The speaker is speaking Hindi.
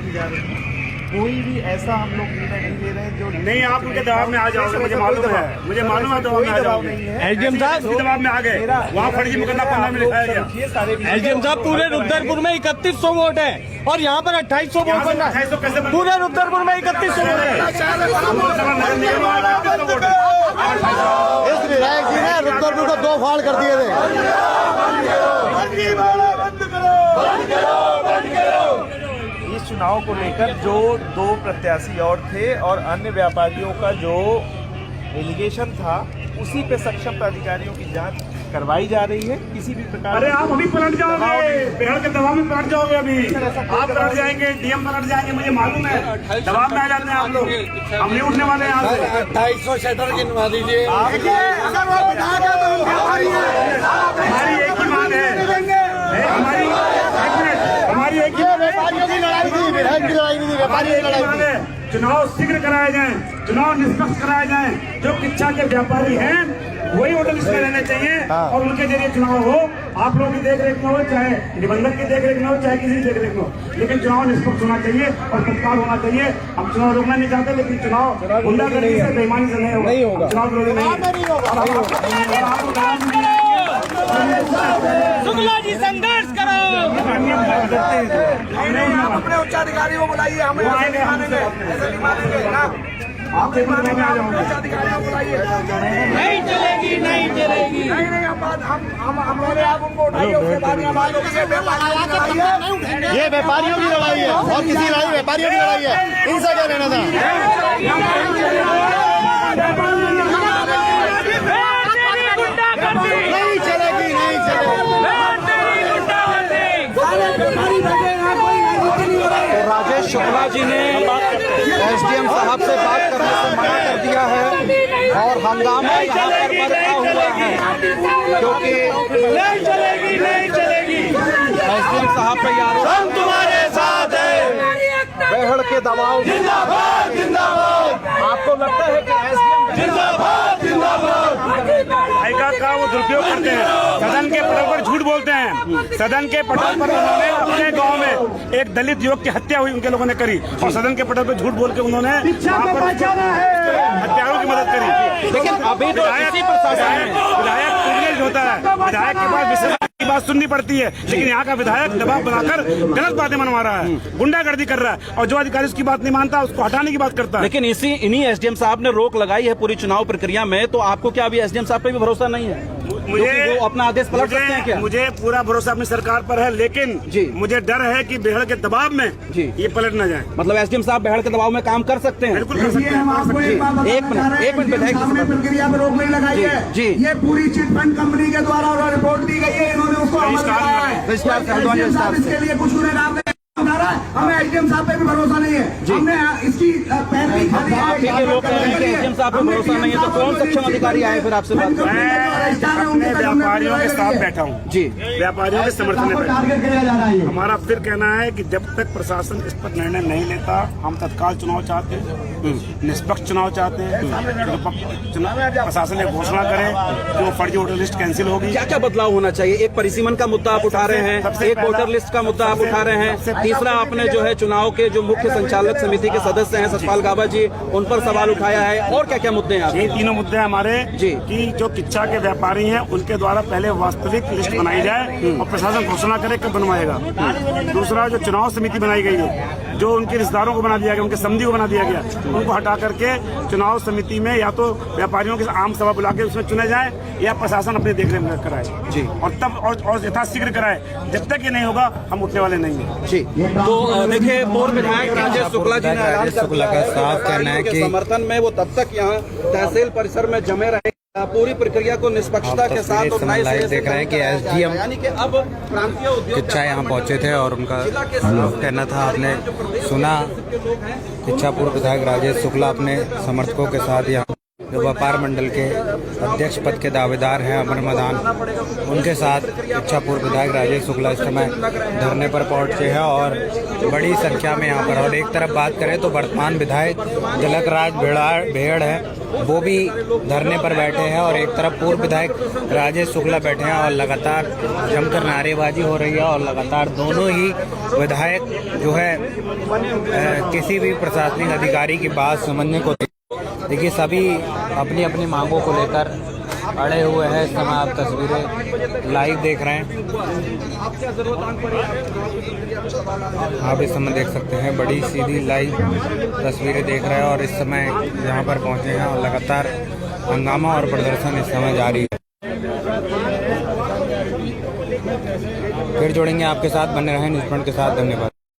की जा रही है। कोई भी ऐसा हम लोग निर्णय नहीं ले रहे हैं जो नहीं, आप उनके दबाव में आ जाओगे, मुझे मालूम है, मुझे मालूम है दबाव में आ जाओगे। एसडीएम साहब दबाव में आ गए, वहाँ फर्जी मुकदमा पन्ना में लिखाया गया। एसडीएम साहब पूरे रुद्रपुर में 3100 वोट है और यहाँ पर 2800 वोट बनना है। पूरे रुद्रपुर में 3100 वोट है। इस विधायक जी ने रुद्रपुर को 2 फाड़ कर दिए थे। इस चुनाव को लेकर जो 2 प्रत्याशी और थे और अन्य व्यापारियों का जो एलिगेशन था, उसी पे सक्षम प्राधिकारियों की जांच करवाई जा रही है। किसी भी प्रकार अरे आप अभी पलट जाओगे, बिहार के दबाव में पलट जाओगे। अभी आप पलट जाएंगे, डीएम पलट जाएंगे, मुझे मालूम है। दबाव में आ जाते हैं आप लोग, हम नहीं उठने वाले हैं यहाँ से। 2800 शटर गिनवा दीजिए। हमारी एक ही मांग है, हमारी एक ही व्यापारियों की लड़ाई थी, विधायक की लड़ाई नहीं थी, व्यापारियों की लड़ाई थी। चुनाव शीघ्र कराए जाएं, चुनाव निष्पक्ष कराए जाएं। जो किच्छा के व्यापारी हैं वही वोटर लिस्ट में रहने चाहिए और उनके जरिए चुनाव हो। आप लोगों की देख रेख में हो, चाहे निबंधक की देख रेख में हो, चाहे किसी की देख रेख में हो, लेकिन चुनाव निष्पक्ष होना चाहिए और तत्काल होना चाहिए। हम चुनाव रोकना नहीं चाहते, लेकिन चुनाव गुंडागर्दी से, बेईमानी से नहीं होगा। चुनाव रोकना नहीं शुक्ला जी संघर्ष करो। अपने उच्चाधिकारी को बुलाइए, हम ऐसे नहीं मानेंगे, ऐसे नहीं मानेंगे ना। आप उच्चाधिकारियों को बुलाइए। नहीं चलेगी, नहीं चलेगी। नहीं, हम बोले आप उनको उठाइए, उसके बाद ये व्यापारियों की लड़ाई है और किसी लड़ाई व्यापारियों की लड़ाई है, इनसे क्या लेना था। नहीं चलेगी, नहीं चलेगी। राजेश शुक्ला जी ने एसडीएम साहब से बात करने से मना कर दिया है और हंगामा यहाँ पर बरपा हुआ है, क्योंकि एसडीएम साहब पे आरोप हम तुम्हारे साथ हैं, बेहड़ के दबाव। जिंदाबाद, जिंदाबाद। आपको लगता है कि एसडीएम जिंदाबाद, जिंदाबाद का वो दुरुपयोग करते हैं, सदन के पटल पर झूठ बोलते हैं। सदन के पटल पर उन्होंने अपने गांव में एक दलित युवक की हत्या हुई, उनके लोगों ने करी और सदन के पटल पर झूठ बोल के उन्होंने हत्यारों की मदद करी। लेकिन अभी तो इसी प्रशासन में विधायक प्रिविलेज होता है, विधायक के पास विशेष की बात सुननी पड़ती है, लेकिन यहाँ का विधायक दबाव बनाकर गलत बातें मनवा रहा है, गुंडागर्दी कर रहा है और जो अधिकारी उसकी बात नहीं मानता उसको हटाने की बात करता है। लेकिन इन्हीं एसडीएम साहब ने रोक लगाई है पूरी चुनाव प्रक्रिया में, तो आपको क्या अभी एसडीएम साहब पे भी भरोसा नहीं है? मुझे वो अपना आदेश पलट सकते हैं क्या? मुझे पूरा भरोसा अपनी सरकार पर है, लेकिन जी मुझे डर है कि बेहड़ के दबाव में जी ये पलट न जाए। मतलब एसडीएम साहब बेहड़ के दबाव में काम कर सकते हैं? बिल्कुल कर सकते हैं। एक मिनट प्रक्रिया में रोक नहीं लगाई है जी। ये पूरी चिटफंड कंपनी के द्वारा रिपोर्ट दी गई है, इन्होंने उसको अमल कराया है। इसके लिए कुछ उन्हें नाम नहीं बता रहा है। हमें एसडीएम साहब पे भी भरोसा नहीं है। हमने इसकी पैरवी खाली है। एसडीएम साहब पे भरोसा नहीं है तो कौन सक्षम अधिकारी आए फिर आपसे बात करने? मैं व्यापारियों के साथ बैठा हूँ जी, व्यापारियों के समर्थन में बैठा हूँ। हमारा फिर कहना है कि जब तक प्रशासन इस पर निर्णय नहीं लेता, हम तत्काल चुनाव चाहते हैं, निष्पक्ष चुनाव चाहते हैं। प्रशासन ने घोषणा करे कि वो फर्जी वोटर लिस्ट कैंसिल होगी। क्या क्या बदलाव होना चाहिए? एक परिसीमन का मुद्दा आप उठा रहे हैं, एक वोटर लिस्ट का मुद्दा आप उठा रहे हैं, तीसरा आपने जो है चुनाव के जो मुख्य संचालक समिति के सदस्य हैं सतपाल गाबा जी, उन पर सवाल उठाया है। और क्या क्या मुद्दे हैं? ये तीनों मुद्दे हमारे जी कि जो किच्छा के व्यापारी हैं उनके द्वारा पहले वास्तविक लिस्ट बनाई जाए और प्रशासन घोषणा करे कब बनवाएगा। दूसरा, जो चुनाव समिति बनाई गई है, जो उनके रिश्तेदारों को बना दिया गया, उनके समधी को बना दिया गया, उनको हटा करके चुनाव समिति में या तो व्यापारियों की आम सभा बुला के उसमें चुने जाए या प्रशासन अपने देखरेख में कराए जी, और तब और यथाशीघ्र कराए। जब तक ये नहीं होगा हम उठने वाले नहीं हैं जी। तो देखिए पूर्व विधायक राजेश शुक्ला जी ने ऐलान कर दिया है साफ कहना है कि समर्थन में वो तब तक यहाँ तहसील परिसर में जमे रहे, पूरी प्रक्रिया को निष्पक्षता के साथ और नए सिरे से देख रहे हैं कि एसडीएम यानी कि अब प्रांतीय उद्योग किच्छा यहाँ पहुँचे थे और उनका कहना था, आपने सुना, किच्छा पूर्व विधायक राजेश शुक्ला अपने समर्थकों के साथ यहाँ जो व्यापार मंडल के अध्यक्ष पद के दावेदार हैं अमर मदान, उनके साथ इच्छापुर विधायक राजेश शुक्ला इस समय धरने पर पहुंचे हैं और बड़ी संख्या में यहाँ पर। और एक तरफ बात करें तो वर्तमान विधायक तिलकराज भेड़ है, वो भी धरने पर बैठे हैं और एक तरफ पूर्व विधायक राजेश शुक्ला बैठे हैं और लगातार जमकर नारेबाजी हो रही है और लगातार दोनों ही विधायक जो है किसी भी प्रशासनिक अधिकारी की बात समझने को देखिए सभी अपनी अपनी मांगों को लेकर अड़े हुए हैं। इस समय आप तस्वीरें लाइव देख रहे हैं, आप इस समय देख सकते हैं बड़ी सीधी लाइव तस्वीरें देख रहे हैं और इस समय यहाँ पर पहुँचे हैं और लगातार हंगामा और प्रदर्शन इस समय जारी है। फिर जोड़ेंगे आपके साथ, बने रहें न्यूज़ पॉइंट के साथ। धन्यवाद।